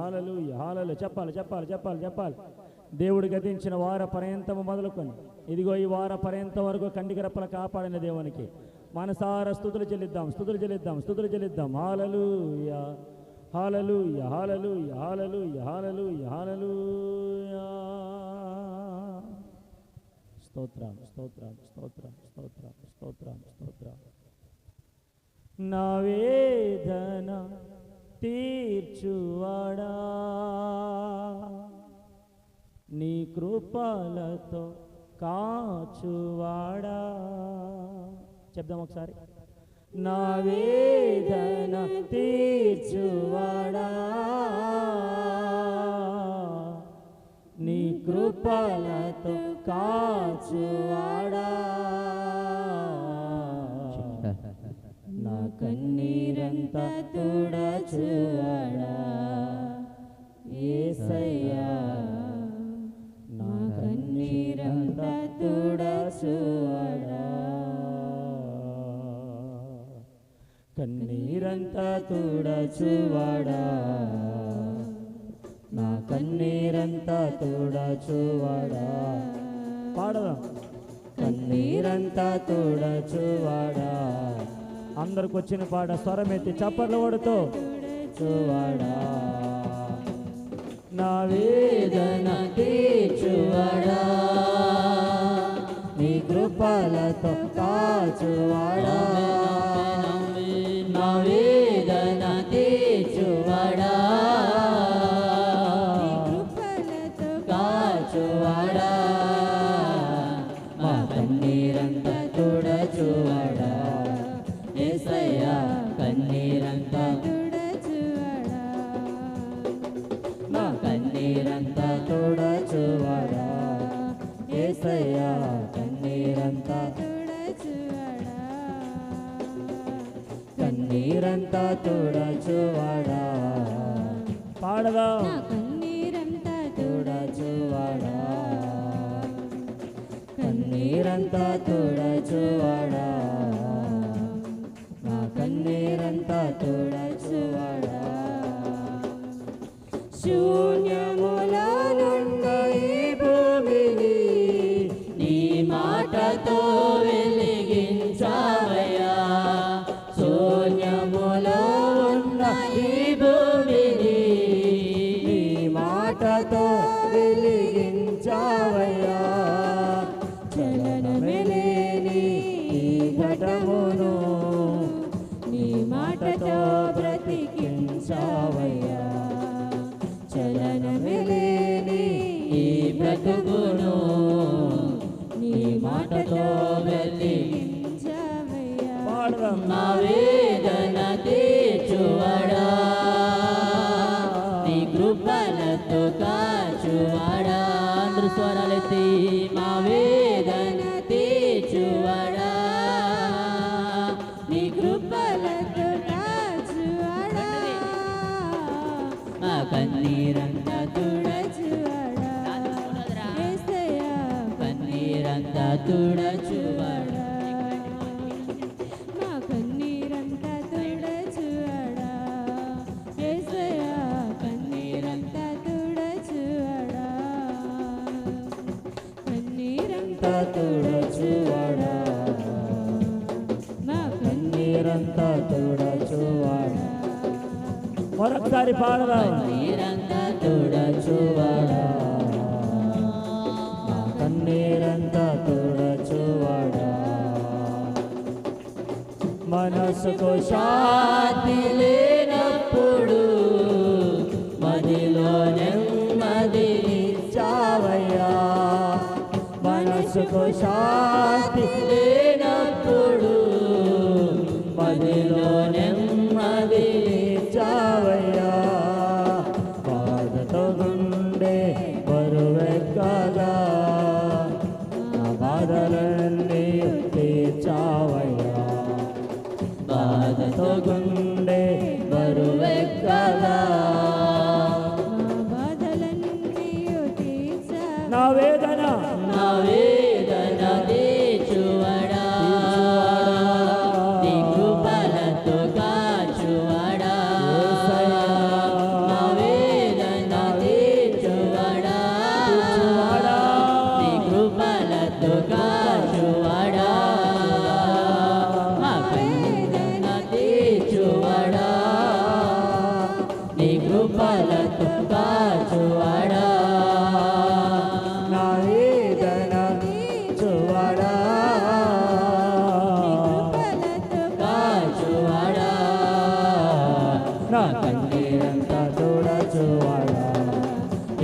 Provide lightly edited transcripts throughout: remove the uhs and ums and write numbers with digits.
హల్లెలూయా హల్లెలూయా. చెప్పాలి చెప్పాలి చెప్పాలి చెప్పాలి. దేవుడు గతించిన వార పర్యంతము మొదలుకొని ఇదిగో ఈ వార పర్యంతం వరకు కంటికి రెప్పల కాపాడిన దేవునికి మనసారా స్తుతులు చెల్లిద్దాం, స్తుతులు చెల్లిద్దాం, స్తుతులు చెల్లిద్దాం. హల్లెలూయా హల్లెలూయా హల్లెలూయా హల్లెలూయా హల్లెలూయా హల్లెలూయా. స్తోత్రం స్తోత్రం స్తోత్రం స్తోత్రం స్తోత్రం స్తోత్రం. నా వేదన తీర్చువాడా, నీ కృపలతో కాచువాడా. చెప్దాం ఒకసారి. నా వేదన తీర్చువాడా, నీ కృపలతో కాచువాడా. నా కన్నీరంతా తుడచువాడా యేసయ్యా, నా కన్నీరంతా తుడచువాడా. కన్నీరంతా తుడచువాడా, నా కన్నీరంతా తుడచువాడా. పాడదాం. కన్నీరంతా తుడచువాడా. అందరికి వచ్చిన పాట స్వరమెత్తి చప్పర్లు కొడుతూ చూవాడా. నా వేదన తీర్చువాడా, నీ కృపలతో కాచువాడా. నా వేదన తీర్చువాడా, కాచువాడా. మా కన్నీరంతా తుడచువాడా యేసయ్యా, కన్నీరంతా తుడచువాడా. నా కన్నీరంతా తుడచువాడా యేసయ్యా, కన్నీరంతా తుడచువాడా. కన్నీరంతా తుడచువాడా. పాడదాం. కన్నీరంతా తుడచువాడా, కన్నీరంతా తుడచువాడా. నా కన్నీరంతా తుడచువాడా. శూన్యములో నుండి ఈ భూమిని నీ మాటతో వెలిగించావయ్యా. శూన్యములో ఉన్న ఈ భూమిని నీ మాటతో వెలిగించావయ్యా. చలనమెలేని ఈ ఘటమును నీ మాటతో బ్రతికించావయ్యా. చలనమెలేని ఈ బ్రతుకును నీ మాటతో బ్రతికించావయ్యా. నా వేదన తీర్చువాడా, నీ కృపలతో కాచువాడా. అందరూ స్వరాలెత్తి. మా వేదన తీర్చువాడా, నీ కృపలతో కాచువాడా. మా కన్నీరంతా తుడచువాడా యేసయ్యా, కన్నీరంతా తుడచువాడా. మా కన్నీరంతా తుడచువాడా యేసయ్యా, కన్నీరంతా తుడచువాడా. కన్నీరంతా తుడచువాడా, మా కన్నీరంతా తుడచువాడా. మరొకసారి పాడదాం. కన్నీరంతా తుడచువాడా, మా కన్నీరంతా తుడచువాడా. మనసుకు శాంతి లేనప్పుడు మదిలో నెమ్మదినిచ్చావయ్యా. మనసుకు శాంతి లేనప్పుడు మదిలో నెమ్మదినిచ్చావయ్యా. బాధతో గుండె బరువెక్కగా నా బాధలన్నీ తీర్చావయ్యా. బాధతో గుండె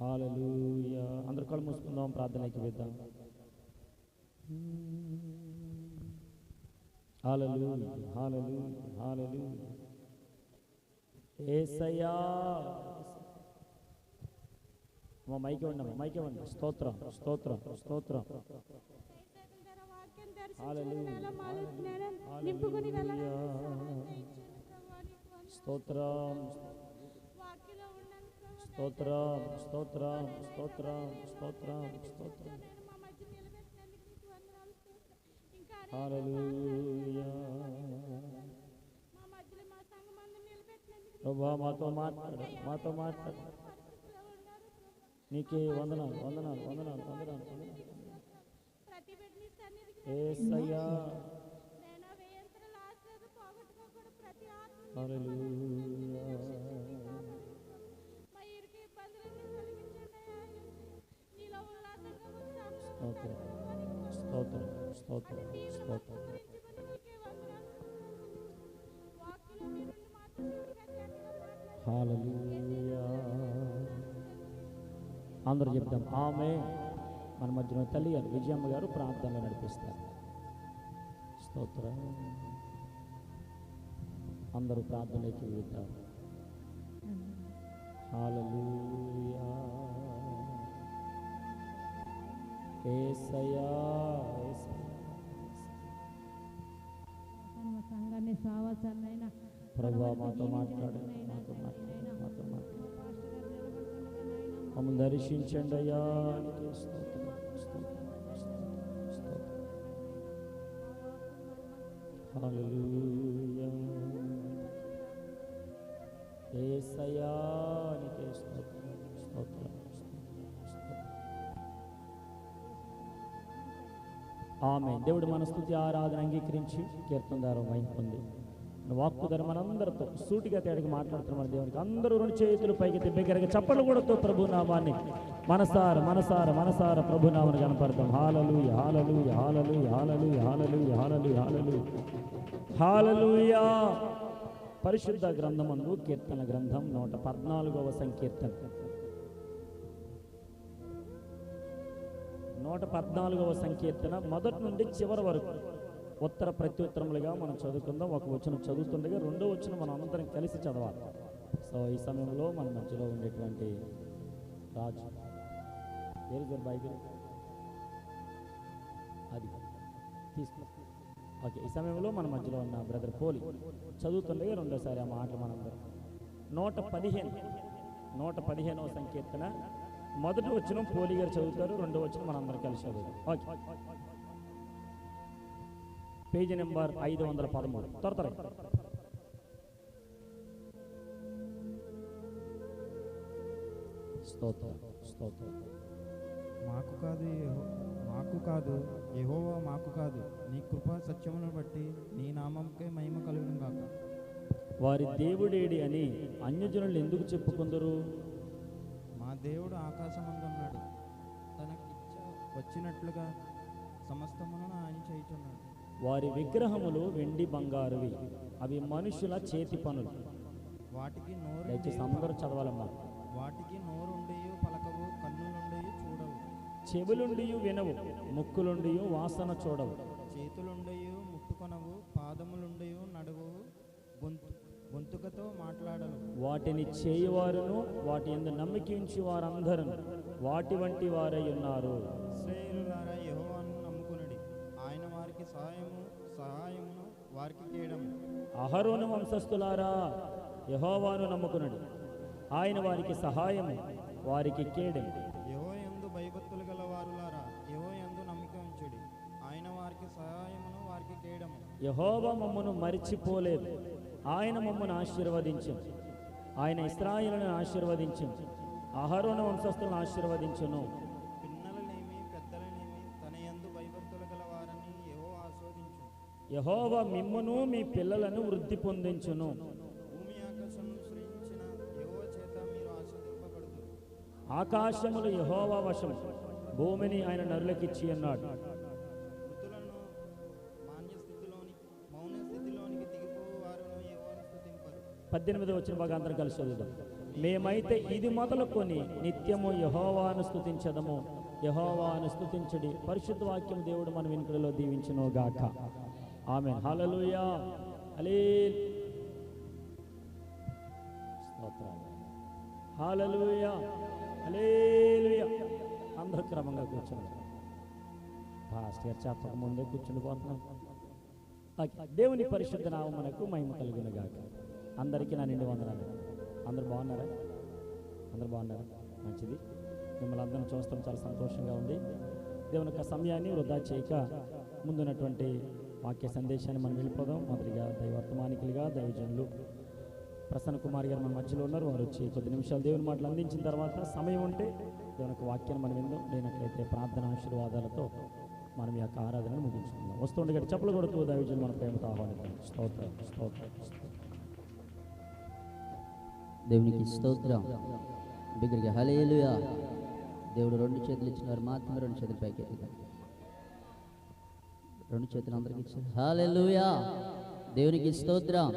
హల్లెలూయా. అందరూ కళ్ళు మూసుకుందాం, ప్రార్థనకి వెళ్దాం. హల్లెలూయా, హల్లెలూయా, హల్లెలూయా. యేసయ్యా, మైకి ఇవ్వండి, మైకి ఇవ్వండి. స్తోత్రం, స్తోత్రం, స్తోత్రం. స్తోత్రం, స్తోత్రం, స్తోత్రం, స్తోత్రం, స్తోత్రం, స్తోత్రం. హల్లెలూయా. ప్రభువా, మాతో మాట్లాడు, మాతో మాట్లాడు. నీకే వందనాలు, వందనాలు, వందనాలు, వందనాలు, వందనాలు. యేసయ్యా. హల్లెలూయా. స్తోత్రం, స్తోత్రం, స్తోత్రం, స్తోత్రం. హల్లెలూయా. అందరూ చెప్తాం ఆమేన్. మన మధ్యలో తల్లి గారు విజయమ్మ గారు ప్రార్థనలో నడిపిస్తారు. స్తోత్రం. అందరూ ప్రార్థనలోకి వెళ్తారు. హల్లెలూయా. యేసయ్యా, సంఘాన్ని సావాసాలైనా ప్రభువా, మాతో మాట్లాడండి, మాతో మాట్లాడండి, మాతో మాట్లాడండి. మమ్మల్ని దర్శించండి అయ్యా. నీకే స్తోత్రం, స్తోత్రం, స్తోత్రం, స్తోత్రం. హల్లెలూయా. యేసయ్యా, నీకే స్తోత్రం, స్తోత్రం, స్తోత్రం. ఆమేన్. దేవుడు మన స్తుతి ఆరాధన అంగీకరించి కీర్తనదారం వహించుకుంది. వాక్కు ధర మనందరితో సూటిగా తేడికి మాట్లాడుతున్న మన దేవునికి అందరూ రెండు చేతులు పైకి బిగ్గరగా చప్పట్లు కూడాతో ప్రభు నామాన్ని మనసార మనసార మనసార ప్రభు నామాన్ని కనపడతాం. హల్లెలూయా, హల్లెలూయా, హల్లెలూయా, హల్లెలూయా, హల్లెలూయా, హల్లెలూయా, హల్లెలూయా, హల్లెలూయా. పరిశుద్ధ గ్రంథమందు కీర్తన గ్రంథం 114వ సంకీర్తన. 114వ సంకీర్తన మొదటి నుండి చివరి వరకు ఉత్తర ప్రత్యుత్తరములుగా మనం చదువుకుందాం. ఒక వచనం చదువుతుండగా రెండో వచనం మనం అందరం కలిసి చదవాలి. సో ఈ సమయంలో మన మధ్యలో ఉండేటువంటి రాజు బైబిల్ అది తీసుకు. ఓకే, ఈ సమయంలో మన మధ్యలో ఉన్న బ్రదర్ పోలి చదువుతుండగా రెండోసారి ఆ మాటలు మనందరం 115వ సంకీర్తన మొదటి వచనం పోలి గారు చదువుతారు, రెండో వచనం మనందరం కలిసి చదువుతాం. Okay, page number 513. త్వర స్తోత్రం, స్తోత్రం. మాకు కాదు యెహోవా, మాకు కాదు, నీ కృపా సత్యమును బట్టి నీ నామంకే మహిమ కలుగును గాక. వారి దేవుడేడి అని అన్యజనులు ఎందుకు చెప్పుకుందరు? మా దేవుడు ఆకాశమందున్నాడు, తనకిచ్చ వచ్చినట్లుగా సమస్తమును ఆయన చేయుచున్నాడు. వారి విగ్రహములు వెండి బంగారువి, అవి మనుషుల చేతి పనులు. వాటికి నోరు దయచేసి అందరూ చదవాలమ్మా. వాటికి నోరుండియు పలకవు, కన్నులుండియు చూడవు, చెవులుండియు వినవు, ముక్కులుండియు వాసన చూడవు, చేతులుండియు ముట్టుకొనవు, పాదములుండియు నడవవు, గొంతుకతో మాట్లాడవు. వాటిని చేయువారును వాటి యందు నమ్మికించి వారందరూ వాటి వంటి వారై ఉన్నారు. ఇశ్రాయేలులారా, యెహోవాను నమ్ముకొనుడి, ఆయన వారికి సహాయమును వారికి కేడము. అహరోను వంశస్థులారా, యెహోవాను నమ్ముకునుడి, ఆయన వారికి సహాయము వారికి కేడెము. యెహోయందు భయభక్తులు గల వారులారా, యెహోయందు నమ్మిక ఉంచుడి, ఆయన వారికి సహాయమును వారికి కేడము. యెహోవా మమ్మను మరిచిపోలేదు, ఆయన మమ్మను ఆశీర్వదించును, ఆయన ఇశ్రాయేలును ఆశీర్వదించును, అహరోను వంశస్థులను ఆశీర్వదించును. పిన్నలనేమి పెద్దలనేమి తన యందు భయభక్తులు గల వారిని యెహోవా ఆస్వాదించును. యెహోవా మిమ్మును మీ పిల్లలను వృద్ధి పొందించును. భూమి ఆకాశమును సృజించిన యెహోవా చేత మీరు ఆశీర్వదింపబడుదురు. ఆకాశములు యెహోవా వశం, భూమిని ఆయన నరులకిచ్చి అన్నాడు. మృతులను మౌన స్థితిలోనికి దిగిపోవు వారును యెహోవాను స్తుతింపరు. 18వ వచ్చిన బాగా అందరం కలిసి చదువుదాం. మేమైతే ఇది మొదలుకొని నిత్యము యెహోవాను స్తుతించదము. యెహోవాను స్తుతించడి. పరిశుద్ధ వాక్యం దేవుడు మన వెనుకడిలో దీవించును గాక. ఆమేన్. హల్లెలూయా. స్తోత్రాలు. హల్లెలూయా. హల్లెలూయా. అందరూ క్రమంగా కూర్చోండి. పాస్టర్ గారు చెప్పక ముందే కూర్చుండిపోతున్నాం. దేవుని పరిశుద్ధ నామమునకు మహిమ కలుగును గాక. అందరికీ నా నిండు వందనాలు. అందరూ బాగున్నారా? అందరూ బాగున్నారా? మంచిది. మిమ్మల్ని అందరం చూస్తాం, చాలా సంతోషంగా ఉంది. దేవుని యొక్క సమయాన్ని వృధా చేయక ముందున్నటువంటి వాక్య సందేశాన్ని మనం వెళ్ళిపోదాం. మొదటిగా దైవర్తమానికులుగా దైవజనులు ప్రసన్న కుమార్ గారు మన మధ్యలో ఉన్నారు. వారు వచ్చి కొద్ది నిమిషాలు దేవుని మాటలు అందించిన తర్వాత సమయం ఉంటే దేవుని యొక్క వాక్యాన్ని మనం విందాం. లేనట్లయితే ప్రార్థన ఆశీర్వాదాలతో మనం ఈ యొక్క ఆరాధనను ముగించుకుందాం. వస్తుండగా చెప్పులు కొడుతూ దైవజనులు మన ప్రేమతో ఆహ్వానిద్దాం. స్తోత్రం, స్తోత్రం, స్తోత్రం. దేవునికి స్తోత్రం. బిగ్గరగా హల్లెలూయా. దేవుడు రెండు చేతులు ఇచ్చినారు, మాత్రమే రెండు చేతులు పైకి ఎత్తుతాం. రెండు చేతులు అందరికి ఇచ్చారు. హల్లెలూయా. దేవునికి స్తోత్రం.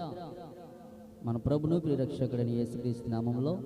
మన ప్రభును ప్రియ రక్షకుడైన యేసుక్రీస్తు నామములో